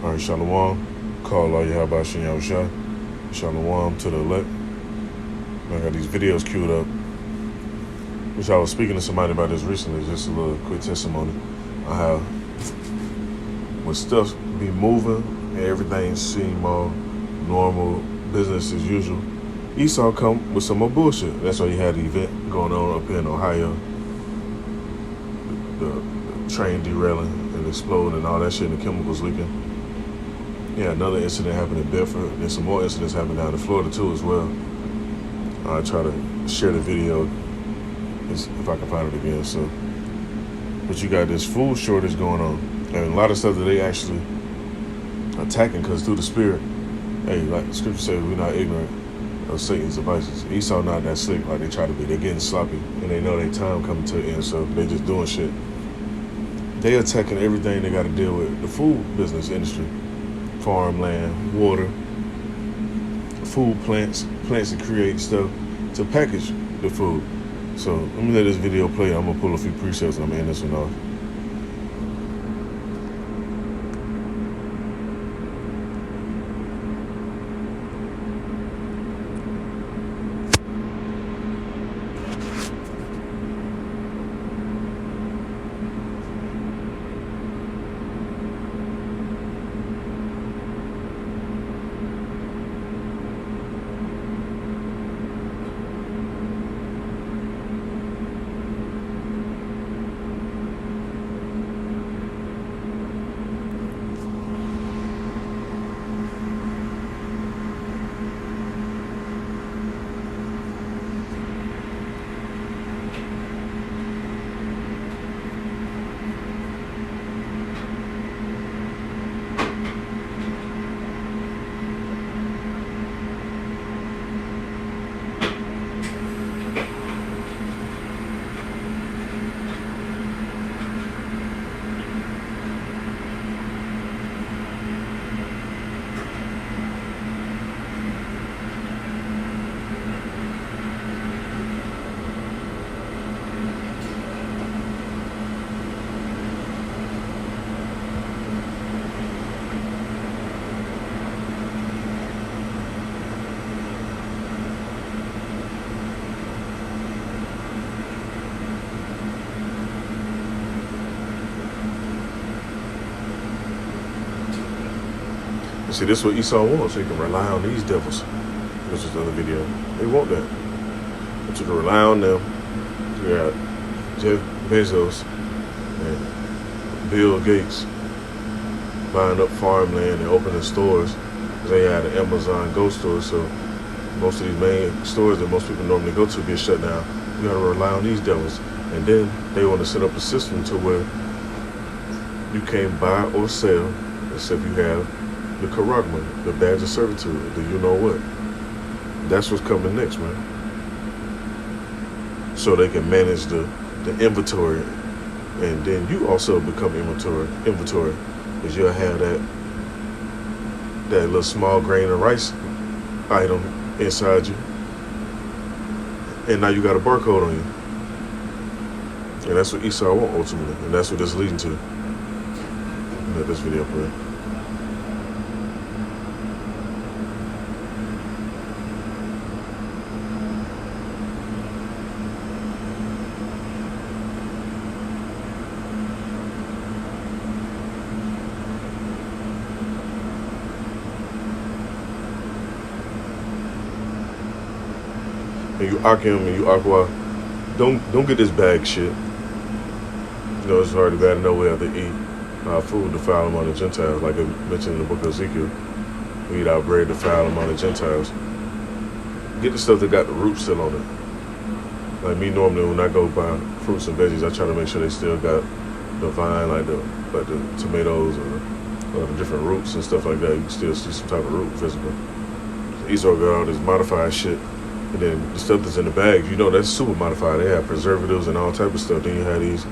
All right, Shalom. Call all Yahweh Shem Yahushua. Shalom to the elect. I got these videos queued up, which I was speaking to somebody about this recently, just a little quick testimony on how when stuff be moving and everything seem all normal, business as usual, Esau come with some more bullshit. That's why you had the event going on up here in Ohio, the train derailing and exploding and all that shit, and the chemicals leaking. Yeah, another incident happened in Bedford, and some more incidents happened down in Florida too as well. I try to share the video if I can find it again. So, but you got this food shortage going on, and a lot of stuff that they actually attacking because through the spirit. Hey, like the scripture says, we're not ignorant of Satan's devices. Esau not that slick like they try to be. They're getting sloppy, and they know their time coming to an end, so they just doing shit. They attacking everything they got to deal with. The food business industry, farmland, water, food plants that create stuff to package the food. So let me let this video play. I'm gonna pull a few precepts and I'm gonna end this one off. See, this is what Esau wants, so you can rely on these devils. This is the other video. They want that. But you can rely on them. You got Jeff Bezos and Bill Gates buying up farmland and opening stores. They had an Amazon Go store, so most of these main stores that most people normally go to get shut down. You gotta rely on these devils. And then they want to set up a system to where you can't buy or sell except you have the charagma, the badge of servitude, the you know what. That's what's coming next, man. So they can manage the inventory, and then you also become inventory, because you'll have that little small grain of rice item inside you, and now you got a barcode on you, and that's what Esau want ultimately, and that's what this is leading to. Let this video play. And you Akim and you Aqua, don't get this bag shit. You know, it's already bad enough we have to eat our food defile among the Gentiles, like it mentioned in the book of Ezekiel. We eat our bread defile among the Gentiles. Get the stuff that got the root still on it. Like me normally when I go buy fruits and veggies, I try to make sure they still got the vine, like the tomatoes or the different roots and stuff like that. You can still see some type of root visible. Esau got all this modified shit. And then the stuff that's in the bags, you know, that's super modified. They have preservatives and all type of stuff. Then you have these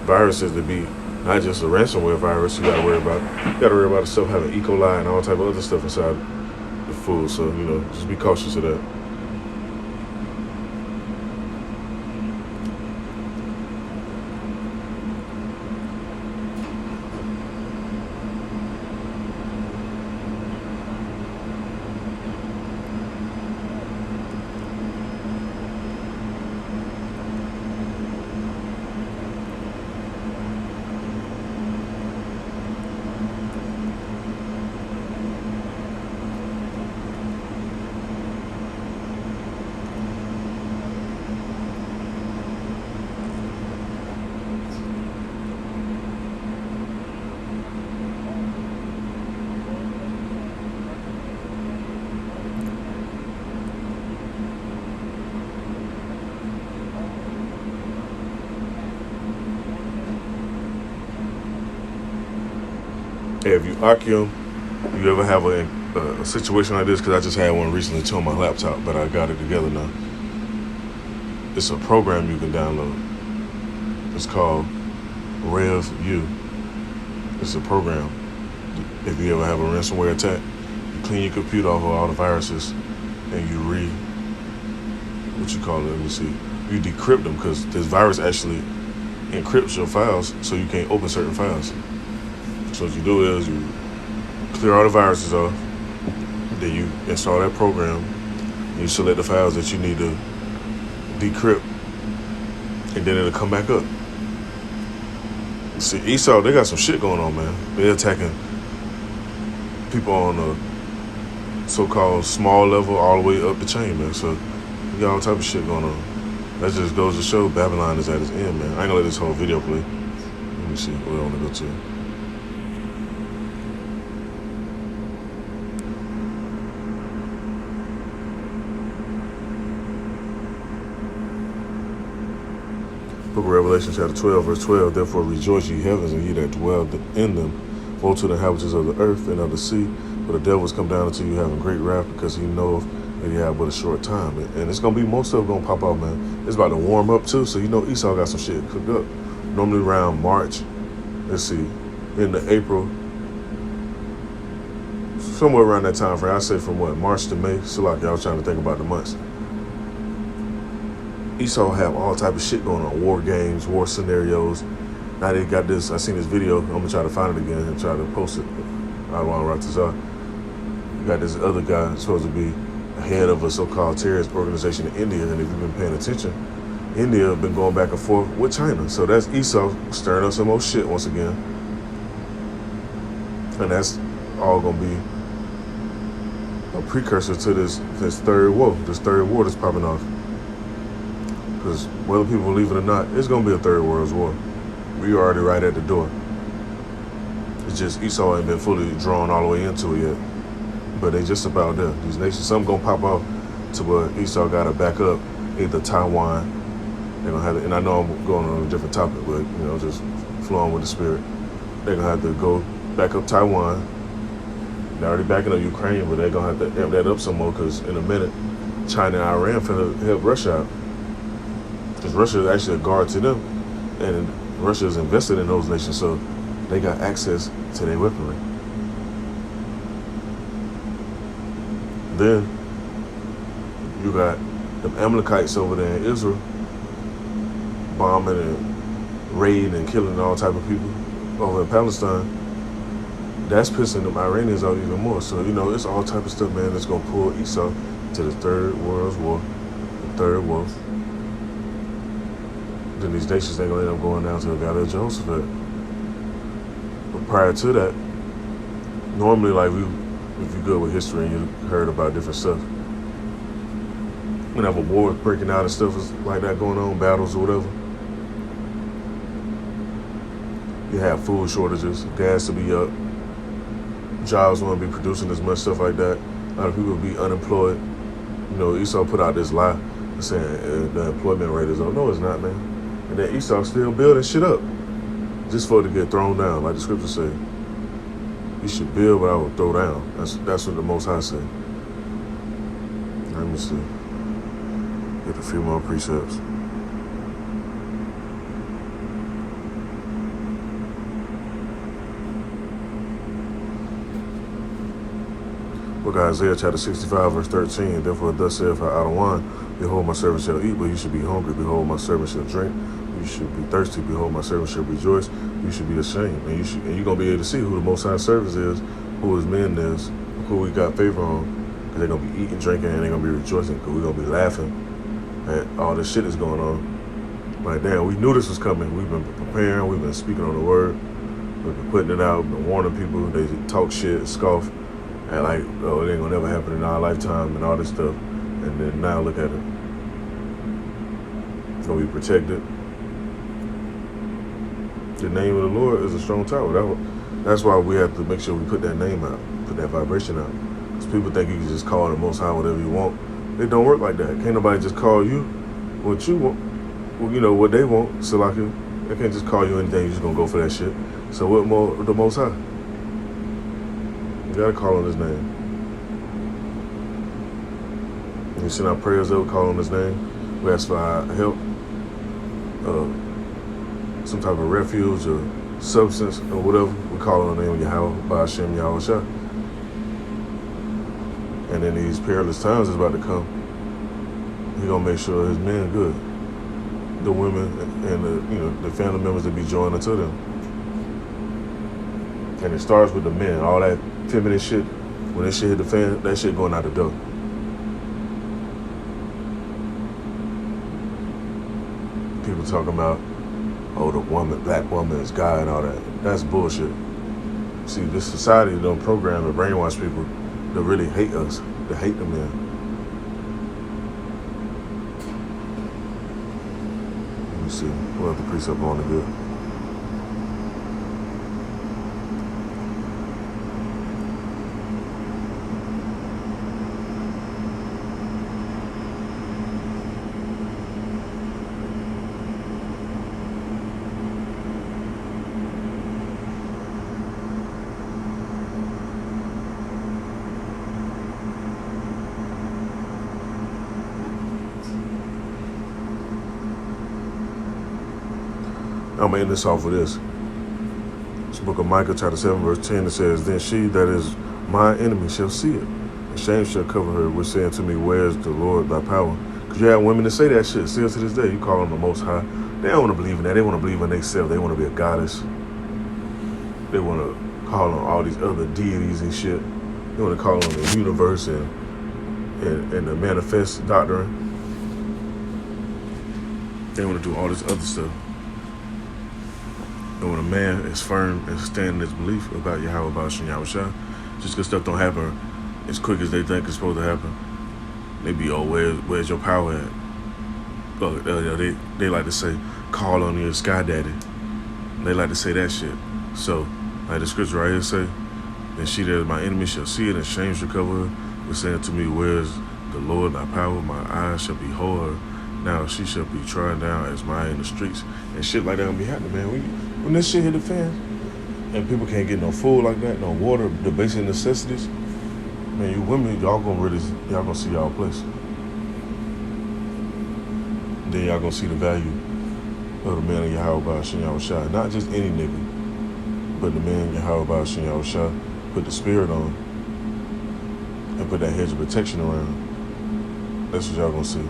viruses that be not just a ransomware virus. You gotta worry about the stuff having E. coli and all type of other stuff inside the food. So, you know, just be cautious of that. Hey, if you Akim, you ever have a situation like this? Because I just had one recently too on my laptop, but I got it together now. It's a program you can download. It's called RevU. It's a program. If you ever have a ransomware attack, you clean your computer off of all the viruses, and you let me see. You decrypt them, because this virus actually encrypts your files, so you can't open certain files. So what you do is you clear all the viruses off, then you install that program, and you select the files that you need to decrypt, and then it'll come back up. See, Esau, they got some shit going on, man. They're attacking people on a so-called small level all the way up the chain, man. So you got all type of shit going on. That just goes to show Babylon is at its end, man. I ain't gonna let this whole video play. Let me see where I wanna go to. Book of Revelation chapter 12, verse 12. Therefore rejoice, ye heavens, and ye that dwell in them. Woe to the inhabitants of the earth and of the sea, for the devil has come down unto you having great wrath, because he knoweth that he have but a short time. And it's gonna be, most stuff gonna pop out, man. It's about to warm up too, so you know Esau got some shit cooked up. Normally around March, let's see, in the April, somewhere around that time frame. I say from what, March to May. So like y'all trying to think about the months. Esau have all type of shit going on, war games, war scenarios. Now they got this, I seen this video, I'm gonna try to find it again and try to post it. I don't wanna write this out. You got this other guy supposed to be head of a so-called terrorist organization in India, and if you've been paying attention, India have been going back and forth with China. So that's Esau stirring up some more shit once again. And that's all gonna be a precursor to this third war that's popping off. Because whether people believe it or not, it's gonna be a third world war. We already right at the door. It's just Esau ain't been fully drawn all the way into it yet. But they just about there. These nations, something gonna pop off to where Esau gotta back up either Taiwan. They're gonna have to, and I know I'm going on a different topic, but you know, just flowing with the spirit. They're gonna have to go back up Taiwan. They're already backing up Ukraine, but they're gonna have to amp that up some more, because in a minute, China and Iran finna help Russia out. Because Russia is actually a guard to them, and Russia is invested in those nations, so they got access to their weaponry. Then you got them Amalekites over there in Israel, bombing and raiding and killing all type of people over in Palestine. That's pissing them Iranians out even more. So, you know, it's all type of stuff, man, that's gonna pull Esau to the third world war, the third war. Then these nations ain't gonna end up going down to the Valley of Jehoshaphat. But prior to that, normally, like, if you're good with history and you heard about different stuff, whenever wars breaking out and stuff is like that going on, battles or whatever, you have food shortages, gas to be up, jobs won't be producing as much stuff like that. A lot of people will be unemployed. You know, Esau put out this lie saying the employment rate is up. No, it's not, man. And then Esau still building shit up just for it to get thrown down, like the scripture said. You should build, but I will throw down. That's what the Most High said. Let me see. Get a few more precepts. Book of Isaiah chapter 65, verse 13. Therefore thus saith Adawan, behold, my servant shall eat, but you should be hungry. Behold, my servant shall drink. You should be thirsty. Behold, my servant shall rejoice. You should be ashamed. And you're going to be able to see who the Most High servant is, who his men is, who we got favor on. Because they're going to be eating, drinking, and they're going to be rejoicing. Because we're going to be laughing at all this shit that's going on. Like, damn, we knew this was coming. We've been preparing. We've been speaking on the word. We've been putting it out. We've been warning people. They talk shit, scoff. And like, oh, it ain't gonna never happen in our lifetime and all this stuff. And then now look at it. It's gonna be protected. The name of the Lord is a strong tower. That's why we have to make sure we put that name out, put that vibration out. Because people think you can just call the Most High whatever you want. It don't work like that. Can't nobody just call you what you want. Well, you know, what they want. So like, they can't just call you anything. You're just gonna go for that shit. So what more the Most High? You gotta call on his name. You send our prayers up, call on his name. We ask for our help, some type of refuge or substance or whatever. We call on the name of Yahweh, Ba'ashem Yahweh Shah. And in these perilous times is about to come, he gonna make sure his men good. The women and the family members that be joining to them. And it starts with the men. All that feminine shit, when that shit hit the fan, that shit going out the door. People talking about, oh, the black woman is God and all that. That's bullshit. See, this society don't program and brainwash people to really hate us, to hate the men. Let me see. What other precept on the good? I'm going to end this off with this. It's the book of Micah, chapter 7, verse 10. It says, then she that is my enemy shall see it, and shame shall cover her, which saying to me, where is the Lord thy power? Because you have women that say that shit still to this day. You call them the Most High. They don't want to believe in that. They want to believe in themselves. They want to be a goddess. They want to call on all these other deities and shit. They want to call on the universe and the manifest doctrine. They want to do all this other stuff. And when a man is firm and stand in his belief about Yahweh, Ba'ashem Yahweh Shah, just because stuff don't happen as quick as they think it's supposed to happen, they be, oh, where's your power at? Oh, they like to say, call on your sky daddy. They like to say that shit. So, like the scripture right here say, then she that is my enemy shall see it, and shame shall cover her. Was saying to me, where's the Lord thy power? My eyes shall behold her. Now she shall be trodden down as mine in the streets. And shit like that gonna be happening, man. When this shit hit the fan, and people can't get no food like that, no water, the basic necessities, man, you women, y'all gonna see y'all place. Then y'all gonna see the value of the man of Yahweh Ba'ashem Yahweh Shah. Not just any nigga, but the man Yahweh Ba'ashem Yahweh Shah put the spirit on and put that hedge of protection around. That's what y'all gonna see.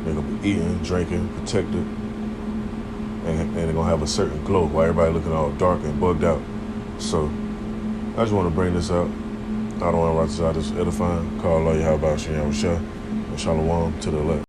They're gonna be eating, drinking, protected, and they're gonna have a certain glow while everybody looking all dark and bugged out. So I just want to bring this out. I don't want to write this out as edifying. Call Allah Yahweh Ba'ashem Yahweh Shah, and Shalom to the elect.